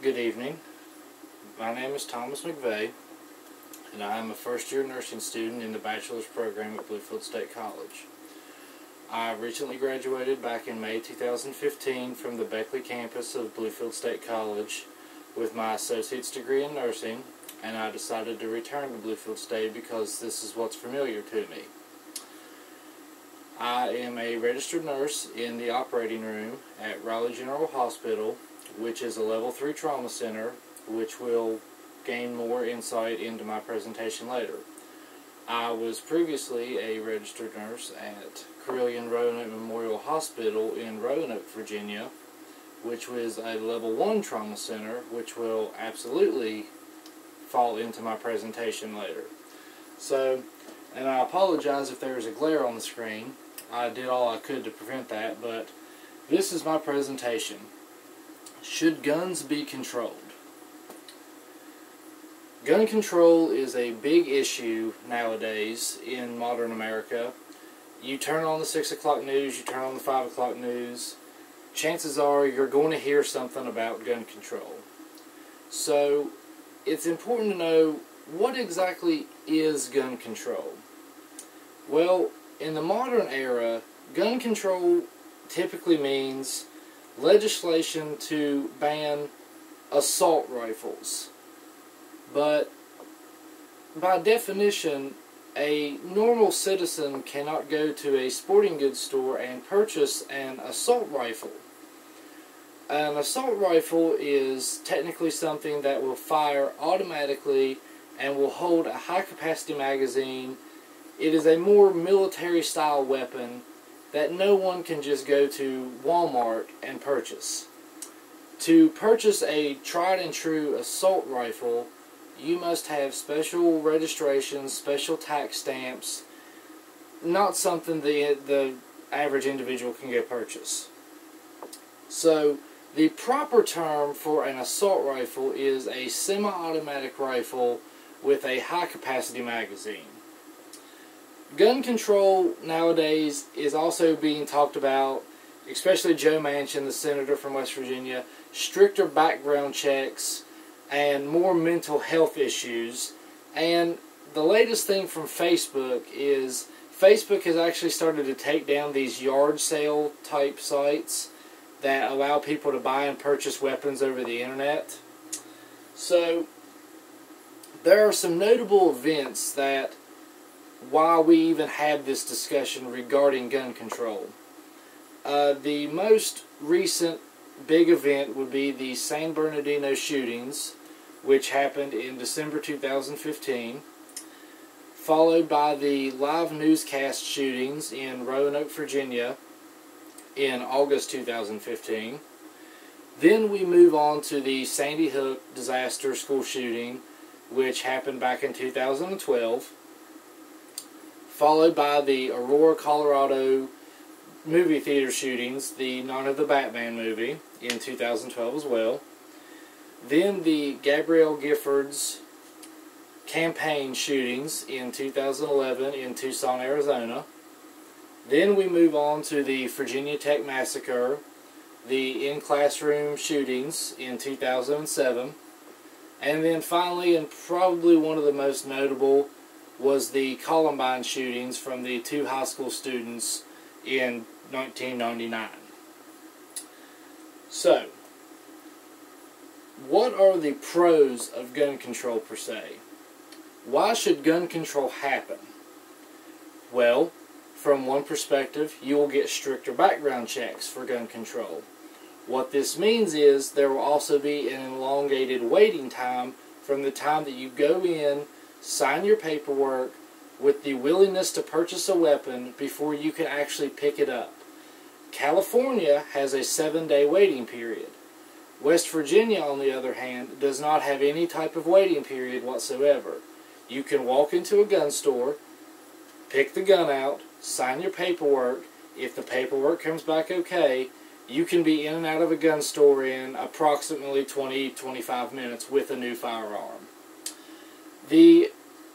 Good evening. My name is Thomas McVeigh, and I am a first-year nursing student in the bachelor's program at Bluefield State College. I recently graduated back in May 2015 from the Beckley campus of Bluefield State College with my associate's degree in nursing, and I decided to return to Bluefield State because this is what's familiar to me. I am a registered nurse in the operating room at Raleigh General Hospital, which is a level 3 trauma center, which will gain more insight into my presentation later. I was previously a registered nurse at Carilion Roanoke Memorial Hospital in Roanoke, Virginia, which was a level 1 trauma center, which will absolutely fall into my presentation later. So, and I apologize if there is a glare on the screen. I did all I could to prevent that, but this is my presentation. Should guns be controlled? Gun control is a big issue nowadays in modern America. You turn on the 6 o'clock news, you turn on the 5 o'clock news, chances are you're going to hear something about gun control. So it's important to know, what exactly is gun control? Well, in the modern era, gun control typically means legislation to ban assault rifles. But by definition, a normal citizen cannot go to a sporting goods store and purchase an assault rifle. An assault rifle is technically something that will fire automatically and will hold a high-capacity magazine. It is a more military-style weapon that no one can just go to Walmart and purchase. To purchase a tried-and-true assault rifle, you must have special registrations, special tax stamps, not something the average individual can go purchase. So, the proper term for an assault rifle is a semi-automatic rifle with a high-capacity magazine. Gun control nowadays is also being talked about, especially Joe Manchin, the senator from West Virginia, stricter background checks and more mental health issues. And the latest thing from Facebook is Facebook has actually started to take down these yard sale type sites that allow people to buy and purchase weapons over the internet. So there are some notable events that why we even have this discussion regarding gun control. The most recent big event would be the San Bernardino shootings, which happened in December 2015, followed by the live newscast shootings in Roanoke, Virginia in August 2015. Then we move on to the Sandy Hook disaster school shooting, which happened back in 2012, followed by the Aurora, Colorado movie theater shootings, the Night of the Batman movie in 2012 as well. Then the Gabrielle Giffords campaign shootings in 2011 in Tucson, Arizona. Then we move on to the Virginia Tech massacre, the in-classroom shootings in 2007. And then finally, and probably one of the most notable, was the Columbine shootings from the 2 high school students in 1999. So, what are the pros of gun control per se? Why should gun control happen? Well, from one perspective, you will get stricter background checks for gun control. What this means is there will also be an elongated waiting time from the time that you go in, sign your paperwork with the willingness to purchase a weapon before you can actually pick it up. California has a 7-day waiting period. West Virginia, on the other hand, does not have any type of waiting period whatsoever. You can walk into a gun store, pick the gun out, sign your paperwork. If the paperwork comes back okay, you can be in and out of a gun store in approximately 20-25 minutes with a new firearm. The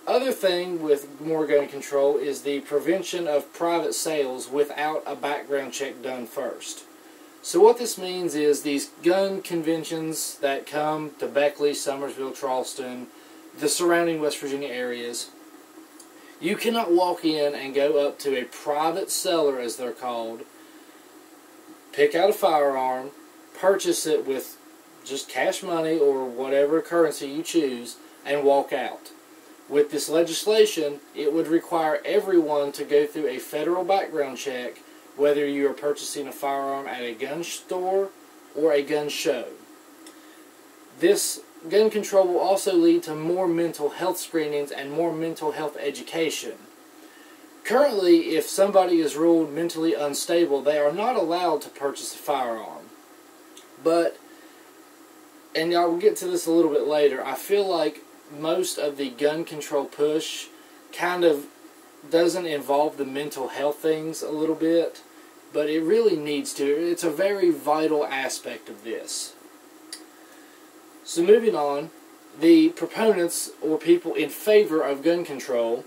other thing with more gun control is the prevention of private sales without a background check done first. So what this means is these gun conventions that come to Beckley, Summersville, Charleston, the surrounding West Virginia areas, you cannot walk in and go up to a private seller, as they're called, pick out a firearm, purchase it with just cash money or whatever currency you choose, and walk out. With this legislation, it would require everyone to go through a federal background check, whether you are purchasing a firearm at a gun store or a gun show. This gun control will also lead to more mental health screenings and more mental health education. Currently, if somebody is ruled mentally unstable, they are not allowed to purchase a firearm. But, and I will get to this a little bit later, I feel like most of the gun control push kind of doesn't involve the mental health things a little bit, but it really needs to. It's a very vital aspect of this. So moving on, the proponents or people in favor of gun control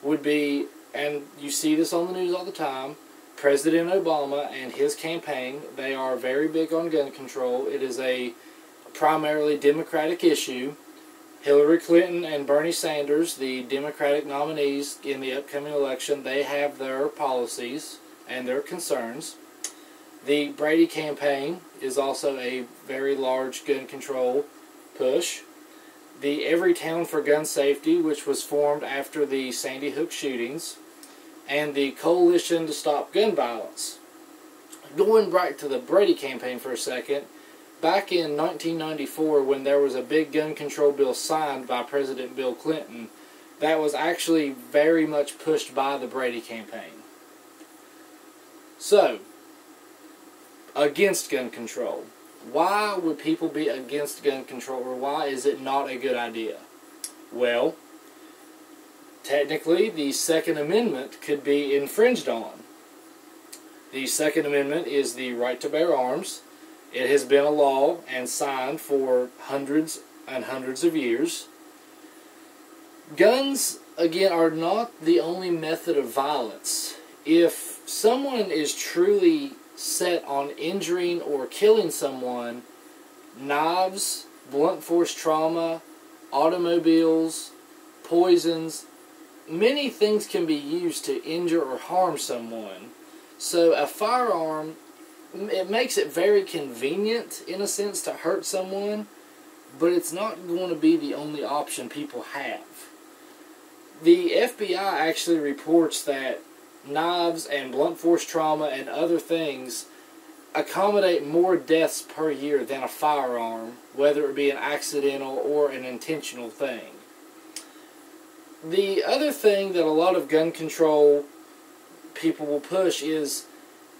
would be, and you see this on the news all the time, President Obama and his campaign. They are very big on gun control. It is a primarily Democratic issue. Hillary Clinton and Bernie Sanders, the Democratic nominees in the upcoming election, they have their policies and their concerns. The Brady campaign is also a very large gun control push. The Every Town for Gun Safety, which was formed after the Sandy Hook shootings, and the Coalition to Stop Gun Violence. Going back to the Brady campaign for a second, back in 1994, when there was a big gun control bill signed by President Bill Clinton, that was actually very much pushed by the Brady campaign. So, against gun control. Why would people be against gun control, or why is it not a good idea? Well, technically, the Second Amendment could be infringed on. The Second Amendment is the right to bear arms. It has been a law and signed for hundreds and hundreds of years. Guns, again, are not the only method of violence. If someone is truly set on injuring or killing someone, knives, blunt force trauma, automobiles, poisons, many things can be used to injure or harm someone. So a firearm, it makes it very convenient in a sense to hurt someone, but it's not going to be the only option people have. The FBI actually reports that knives and blunt force trauma and other things accommodate more deaths per year than a firearm, whether it be an accidental or an intentional thing. The other thing that a lot of gun control people will push is,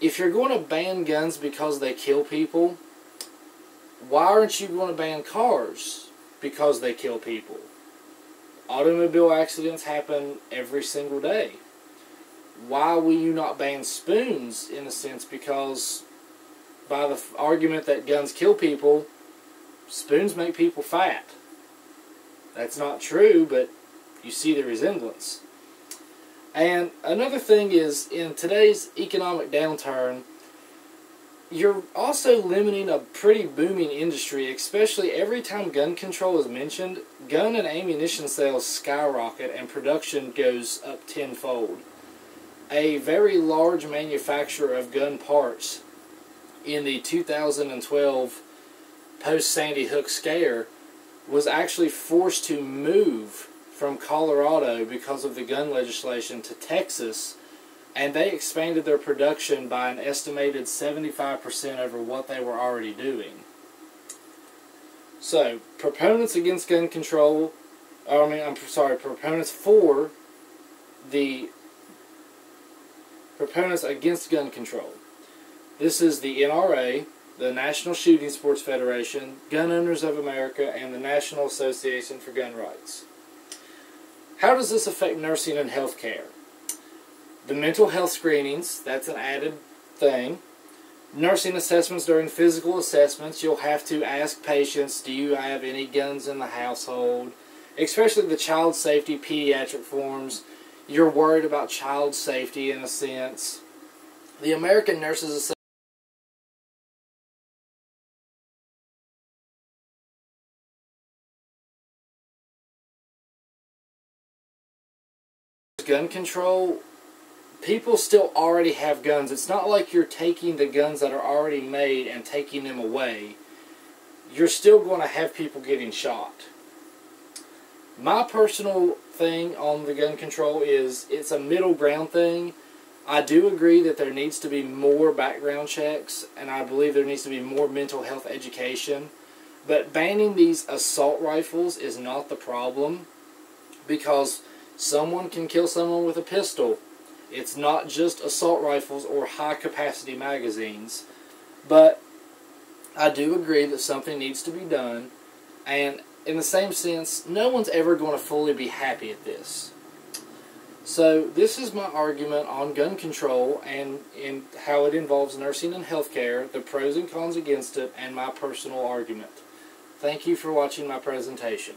if you're going to ban guns because they kill people, why aren't you going to ban cars because they kill people? Automobile accidents happen every single day. Why will you not ban spoons, in a sense? Because by the argument that guns kill people, spoons make people fat. That's not true, but you see the resemblance. And another thing is, in today's economic downturn, you're also limiting a pretty booming industry, especially every time gun control is mentioned. Gun and ammunition sales skyrocket and production goes up tenfold. A very large manufacturer of gun parts in the 2012 post-Sandy Hook scare was actually forced to move from Colorado because of the gun legislation to Texas, and they expanded their production by an estimated 75% over what they were already doing. So, proponents against gun control, proponents for the proponents against gun control. This is the NRA, the National Shooting Sports Federation, Gun Owners of America, and the National Association for Gun Rights. How does this affect nursing and healthcare? The mental health screenings, that's an added thing. Nursing assessments during physical assessments, you'll have to ask patients, do you have any guns in the household? Especially the child safety pediatric forms. You're worried about child safety in a sense. The American Nurses Association gun control, people still already have guns. It's not like you're taking the guns that are already made and taking them away. You're still going to have people getting shot. My personal thing on the gun control is it's a middle ground thing. I do agree that there needs to be more background checks, and I believe there needs to be more mental health education. But banning these assault rifles is not the problem, because someone can kill someone with a pistol. It's not just assault rifles or high-capacity magazines. But I do agree that something needs to be done, and in the same sense, no one's ever going to fully be happy at this. So this is my argument on gun control and in how it involves nursing and healthcare, the pros and cons against it, and my personal argument. Thank you for watching my presentation.